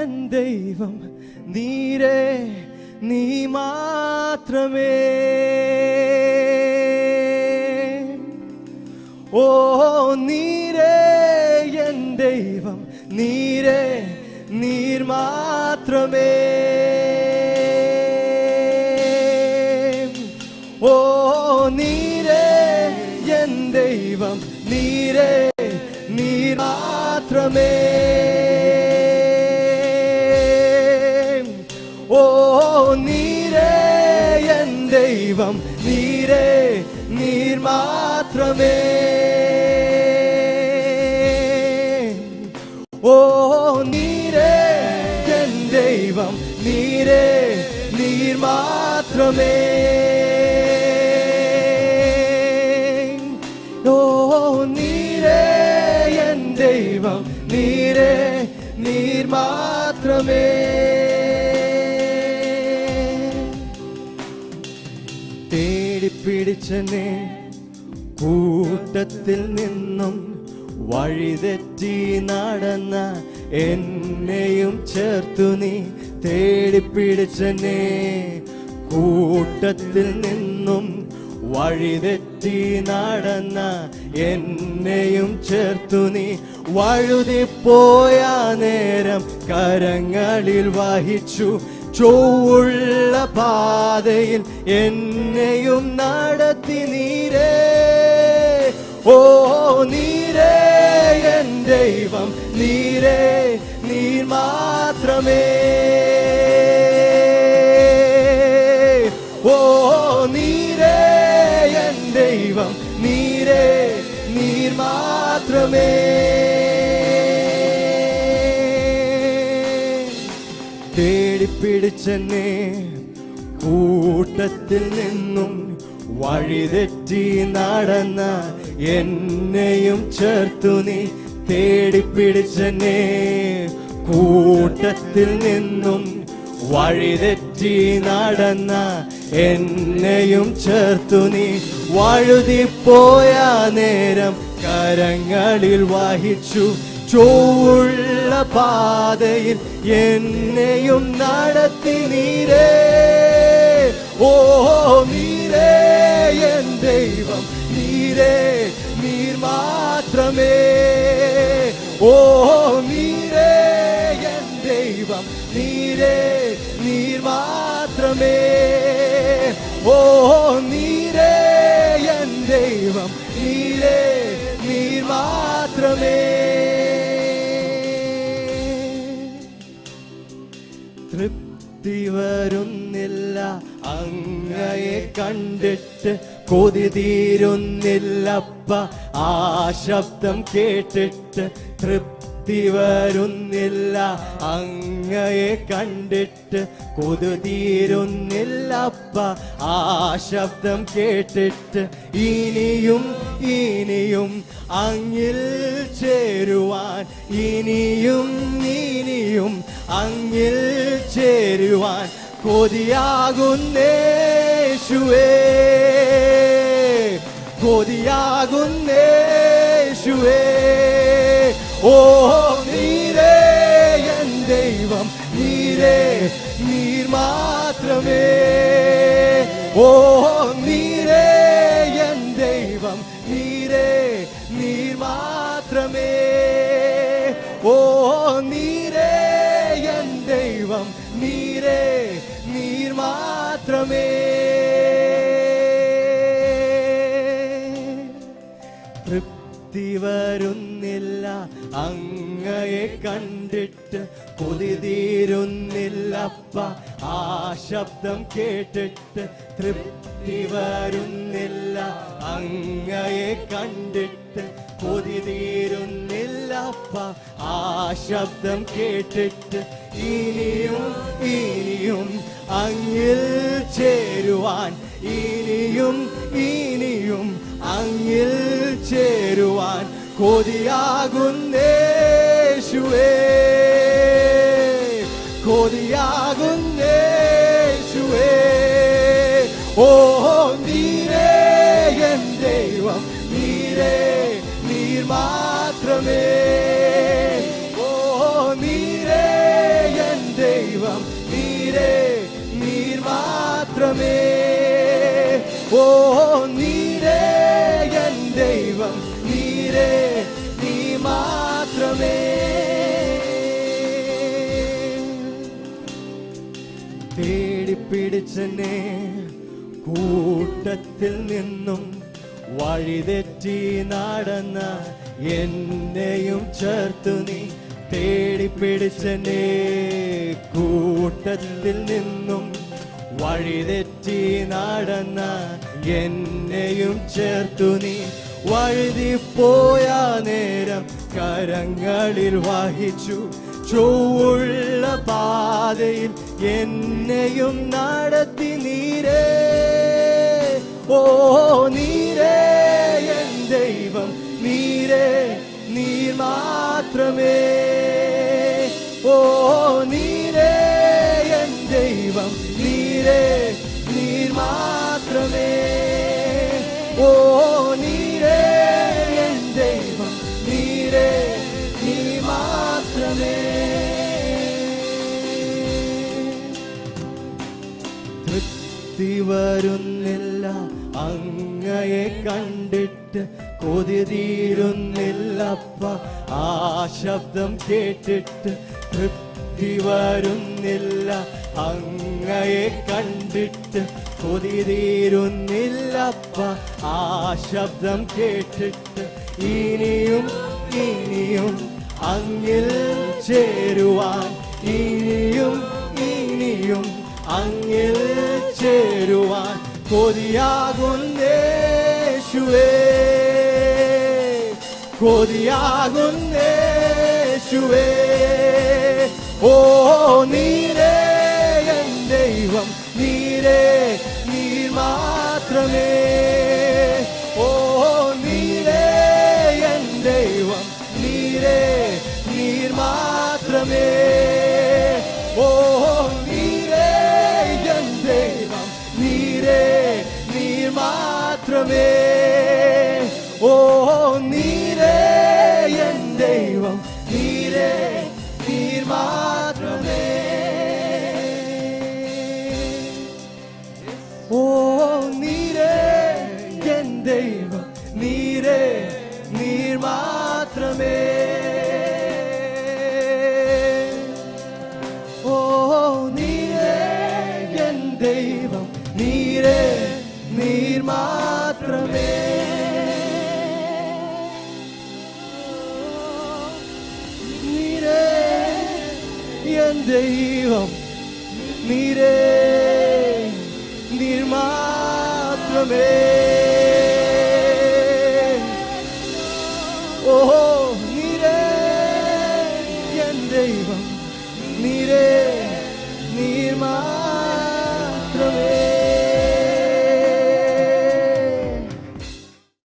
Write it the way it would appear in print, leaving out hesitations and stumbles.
N ദൈവം നീരേ, നീ മാത്രമേ. ഓ നീരേ എൻ ദൈവം നീരേ, നീർ മാത്രമേ. ഓ നീരേ എൻ ദൈവം നീരേ, നീർ മാത്രമേ. ഓ നീരേ എൻ ദൈവം നീരേ, നീർ മാത്രമേ. ഓ നീരേ എൻ ദൈവം നീരേ, നീർ മാത്രമേ. ഓ നീരേ എൻ ദൈവം നീരേ, നീർ മാത്രമേ. തേടിപ്പിടിച്ചെന്നെ കൂട്ടത്തിൽ നിന്നും വഴിതെറ്റി നടന്ന എന്നെയും ചേർത്തു നീ. തേടിപ്പിടിച്ചെന്നെ കൂട്ടത്തിൽ നിന്നും വഴിതെറ്റി നടന്ന എന്നെയും ചേർത്തു നീ. വഴുതിപ്പോയ നേരം കരങ്ങളിൽ വഹിച്ചു, ചൊവ്വുള്ള പാതയിൽ എന്നെയും നടത്തി നീരേ. ഓ നീരേ എൻ ദൈവം നീരേ, നീർ മാത്രമേ. ഓ നീരേ എൻ ദൈവം നീരേ, നീർ മാത്രമേ. തേടിപ്പിടിച്ചെന്നെ കൂട്ടത്തിൽ നിന്നും വഴിതെറ്റി നടന്ന എന്നെയും ചേർത്തു നീ. തേടിപ്പിടിച്ചെന്നെ കൂട്ടത്തിൽ നിന്നും വഴിതെറ്റി നടന്ന എന്നെയും ചേർത്തു നീ. വഴുതിപ്പോയ നേരം കരങ്ങളിൽ വഹിച്ചു, ചൊവ്വുള്ള പാതയിൽ എന്നെയും നടത്തി നീരേ. ഓ നീരേ എൻ ദൈവം നീരേ, നീർ മാത്രമേ. ഓ നീരേ എൻ ദൈവം നീരേ, നീർ മാത്രമേ. ഓ നീരേ എൻ ദൈവം നീരേ, നീർ മാത്രമേ. തൃപ്തി വരുന്നില്ല അങ്ങയെ കണ്ടിട്ട്, കൊതി തീരുന്നില്ലപ്പ ആ ശബ്ദം കേട്ടിട്ട്. തൃപ്തി വരുന്നില്ല അങ്ങയെ കണ്ടിട്ട്, കൊതി തീരുന്നില്ലപ്പ ആ ശബ്ദം കേട്ടിട്ട്. ഇനിയും ഇനിയും അങ്ങിൽ ചേരുവാൻ, ഇനിയും ഇനിയും അങ്ങിൽ ചേരുവാൻ കൊതിയാകുന്നേശുവേ, കൊതിയാകുന്നേശുവേ. ഓ നീരേ എൻ ദൈവം നീരേ, നീർ മാത്രമേ. ഓ നീരേ എൻ ദൈവം നീരേ, നീർ മാത്രമേ. ഓ നീരേ എൻ ദൈവം നീരേ, നീർ മാത്രമേ. തൃപ്തി വരുന്നില്ല അങ്ങയെ കണ്ടിട്ട്, കൊതി തീരുന്നില്ലപ്പ ആ ശബ്ദം കേട്ടിട്ട്. തൃപ്തി വരുന്നില്ല അങ്ങയെ കണ്ടിട്ട്, കൊതി തീരുന്നില്ലപ്പ ആ ശബ്ദം കേട്ടിട്ട്. ഇനിയും ഇനിയും അങ്ങിൽ ചേരുവാൻ, ഇനിയും ഇനിയും അങ്ങിൽ ചേരുവാൻ കൊതിയാകുന്നേശുവേ, കൊതിയാകുന്നേശുവേ. ഓ നീരേ എൻ ദൈവം നീരേ, നീർ മാത്രമേ. ഓ നീരേ പിടിച്ചെന്നെ കൂട്ടത്തിൽ നിന്നും വഴിതെറ്റി നടന്ന എന്നെയും ചേർത്തു നീ തേടിപ്പിടിച്ചെന്നെ കൂട്ടത്തിൽ നിന്നും വഴിതെറ്റി നടന്ന എന്നെയും ചേർത്തു നീ വഴുതിപ്പോയ നേരം കരങ്ങളിൽ വഹിച്ചു ചൊവ്വുള്ള പാതയിൽ എന്നെയും നടത്തി നീരേ ഓ നീരേ എൻ ദൈവം നീരേ നീ മാത്രമേ ഓ നീരേ എൻ ദൈവം നീരേ നീ മാത്രമേ ഓ നീരേ എൻ ദൈവം നീരേ നീ മാത്രമേ തൃപ്തി വരുന്നില്ല അങ്ങയെ കണ്ടിട്ട് കൊതി തീരുന്നില്ലപ്പ ആ ശബ്ദം കേട്ടിട്ട് തൃപ്തി വരുന്നില്ല അങ്ങയെ കണ്ടിട്ട് കൊതി തീരുന്നില്ലപ്പ ആ ശബ്ദം കേട്ടിട്ട് ഇനിയും ഇനിയും അങ്ങിൽ ചേരുവാൻ ഇനിയും ഇനിയും അങ്ങിൽ ചേരുവാൻ കൊതിയാകുന്നേശുവേ കൊതിയാകുന്നേശുവേ ഓ നീരേ എൻ ദൈവം നീരേ നീ മാത്രമേ ഓ നീരേ എൻ ദൈവം നീരേ നീ മാത്രമേ ഓ നീരേ എൻ ദൈവം നീരേ നീ മാത്രമേ ഓ നീരേ എൻ ദൈവം നീരേ നീ മാത്രമേ ഓ നീരേ എൻ ദൈവം നീരേ നീ മാത്രമേ ഓ നീരേ എൻ ദൈവം നീരേ നീ മാത്രമേ നീരേ എൻ ദൈവം നീരേ നീ മാത്രമേ ഓ നീരേ എൻ ദൈവം നീരേ നീ മാത്രമേ